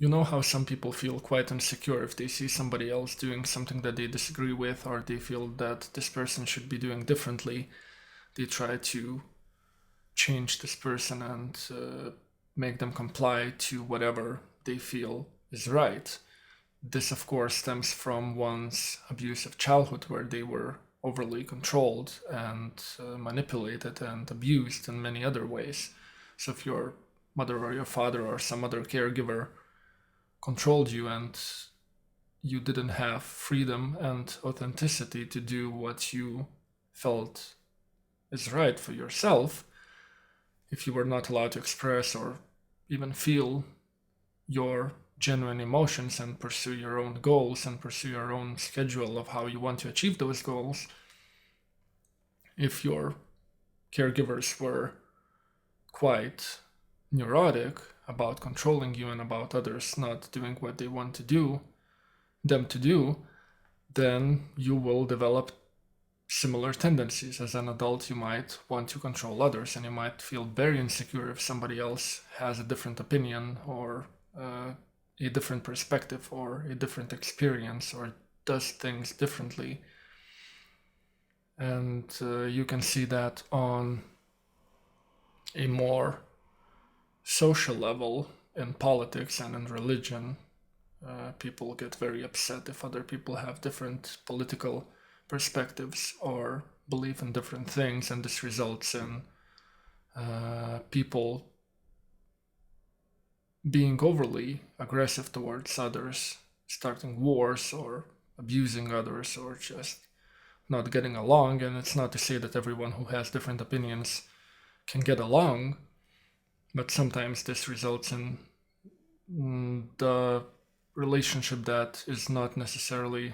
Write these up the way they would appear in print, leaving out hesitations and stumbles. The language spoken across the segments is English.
You know how some people feel quite insecure if they see somebody else doing something that they disagree with, or they feel that this person should be doing differently. They try to change this person and make them comply to whatever they feel is right. This, of course, stems from one's abusive childhood, where they were overly controlled and manipulated and abused in many other ways. So if your mother or your father or some other caregiver controlled you and you didn't have freedom and authenticity to do what you felt is right for yourself, if you were not allowed to express or even feel your genuine emotions and pursue your own goals and pursue your own schedule of how you want to achieve those goals, if your caregivers were quite neurotic about controlling you and about others not doing what they want them to do, then you will develop similar tendencies. As an adult, you might want to control others, and you might feel very insecure if somebody else has a different opinion or a different perspective or a different experience or does things differently. And you can see that on a more social level in politics and in religion. People get very upset if other people have different political perspectives or believe in different things, and this results in people being overly aggressive towards others, starting wars or abusing others or just not getting along. And it's not to say that everyone who has different opinions can get along, but sometimes this results in the relationship that is not necessarily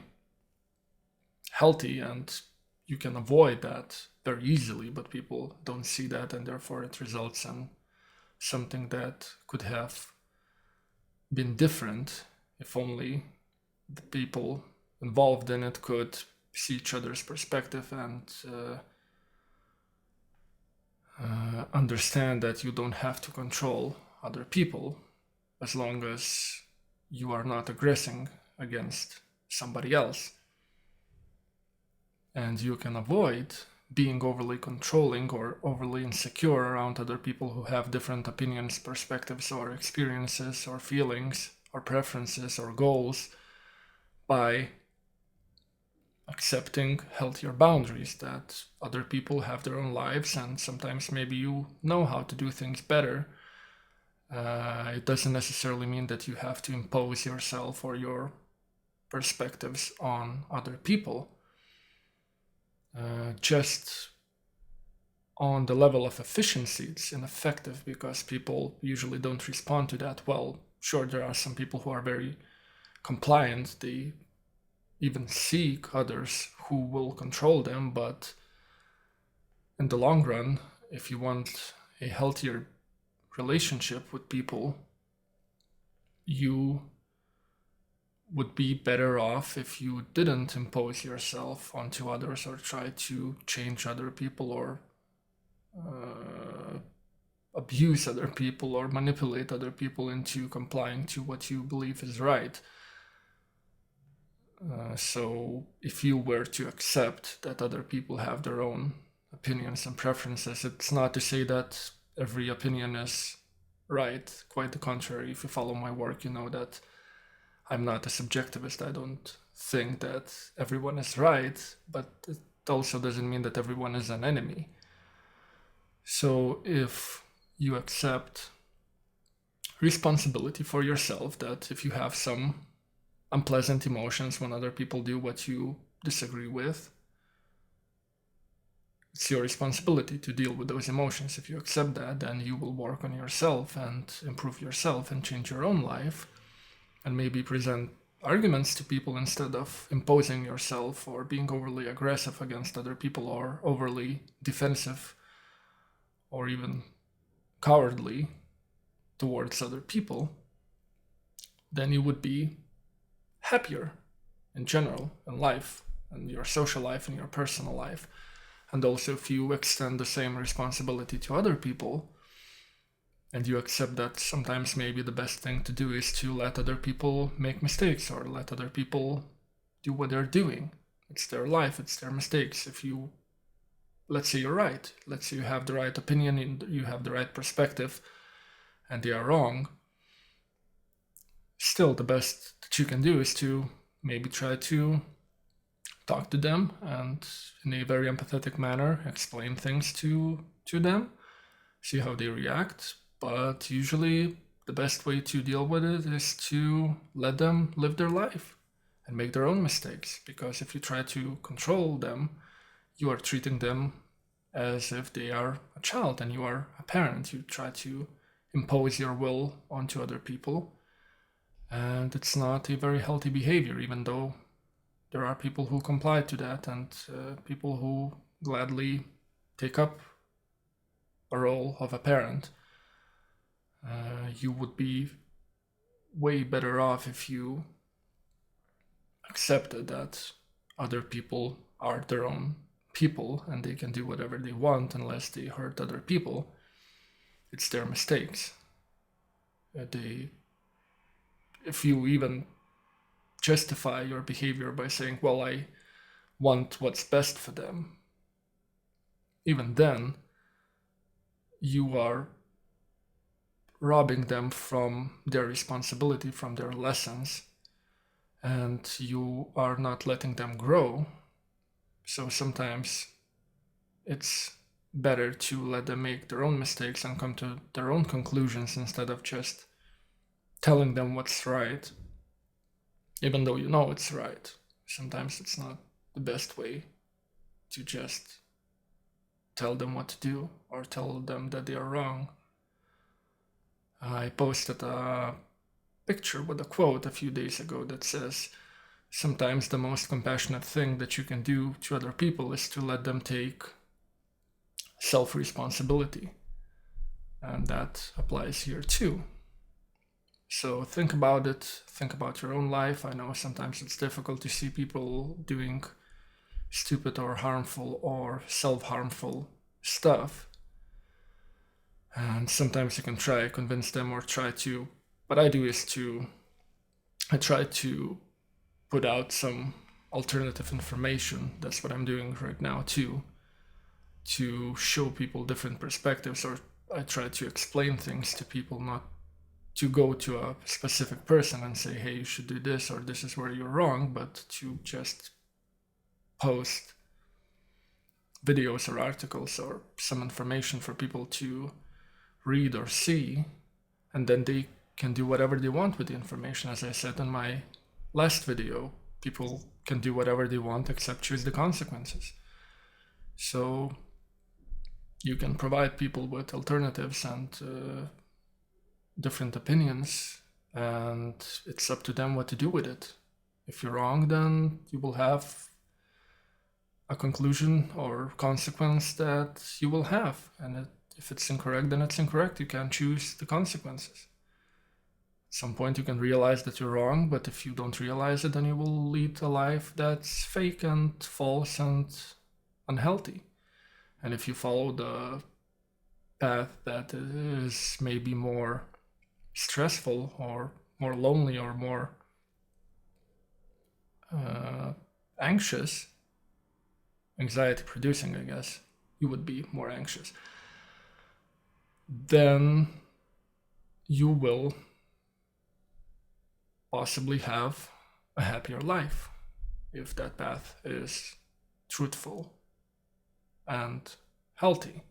healthy, and you can avoid that very easily, but people don't see that, and therefore it results in something that could have been different if only the people involved in it could see each other's perspective and understand that you don't have to control other people as long as you are not aggressing against somebody else. And you can avoid being overly controlling or overly insecure around other people who have different opinions, perspectives, or experiences, or feelings, or preferences, or goals by accepting healthier boundaries, that other people have their own lives and sometimes maybe you know how to do things better. It doesn't necessarily mean that you have to impose yourself or your perspectives on other people. Just on the level of efficiency, it's ineffective because people usually don't respond to that well. Sure, there are some people who are very compliant, they even seek others who will control them, but in the long run, if you want a healthier relationship with people, you would be better off if you didn't impose yourself onto others or try to change other people or abuse other people or manipulate other people into complying to what you believe is right. So if you were to accept that other people have their own opinions and preferences, it's not to say that every opinion is right. Quite the contrary. If you follow my work, you know that I'm not a subjectivist. I don't think that everyone is right, but it also doesn't mean that everyone is an enemy. So if you accept responsibility for yourself, that if you have some unpleasant emotions when other people do what you disagree with, it's your responsibility to deal with those emotions. If you accept that, then you will work on yourself and improve yourself and change your own life, and maybe present arguments to people instead of imposing yourself or being overly aggressive against other people or overly defensive or even cowardly towards other people. Then you would be happier in general in life, and your social life and your personal life. And also, if you extend the same responsibility to other people, and you accept that sometimes maybe the best thing to do is to let other people make mistakes or let other people do what they're doing. It's their life, it's their mistakes. If you, let's say you're right, let's say you have the right opinion and you have the right perspective and they are wrong, still the best that you can do is to maybe try to talk to them and in a very empathetic manner explain things to them, see how they react. But usually the best way to deal with it is to let them live their life and make their own mistakes, because if you try to control them, you are treating them as if they are a child and you are a parent. You try to impose your will onto other people, and it's not a very healthy behavior, even though there are people who comply to that and people who gladly take up a role of a parent. You would be way better off if you accepted that other people are their own people and they can do whatever they want unless they hurt other people. It's their mistakes. If you even justify your behavior by saying, well, I want what's best for them, even then you are robbing them from their responsibility, from their lessons, and you are not letting them grow. So sometimes it's better to let them make their own mistakes and come to their own conclusions instead of just telling them what's right, even though you know it's right. Sometimes it's not the best way to just tell them what to do or tell them that they are wrong. I posted a picture with a quote a few days ago that says, sometimes the most compassionate thing that you can do to other people is to let them take self-responsibility. And that applies here too. So think about it, think about your own life. I know sometimes it's difficult to see people doing stupid or harmful or self-harmful stuff. And sometimes you can try to convince them or try to, what I do is I try to put out some alternative information. That's what I'm doing right now too, to show people different perspectives, or I try to explain things to people, not to go to a specific person and say, hey, you should do this, or this is where you're wrong, but to just post videos or articles or some information for people to read or see, and then they can do whatever they want with the information. As I said in my last video, people can do whatever they want except choose the consequences. So you can provide people with alternatives and different opinions, and it's up to them what to do with it. If you're wrong, then you will have a conclusion or consequence that you will have, and if it's incorrect, then it's incorrect. You can't choose the consequences. At some point you can realize that you're wrong, but if you don't realize it, then you will lead a life that's fake and false and unhealthy. And if you follow the path that is maybe more stressful or more lonely or more anxious, anxiety producing, I guess, you would be more anxious, then you will possibly have a happier life if that path is truthful and healthy.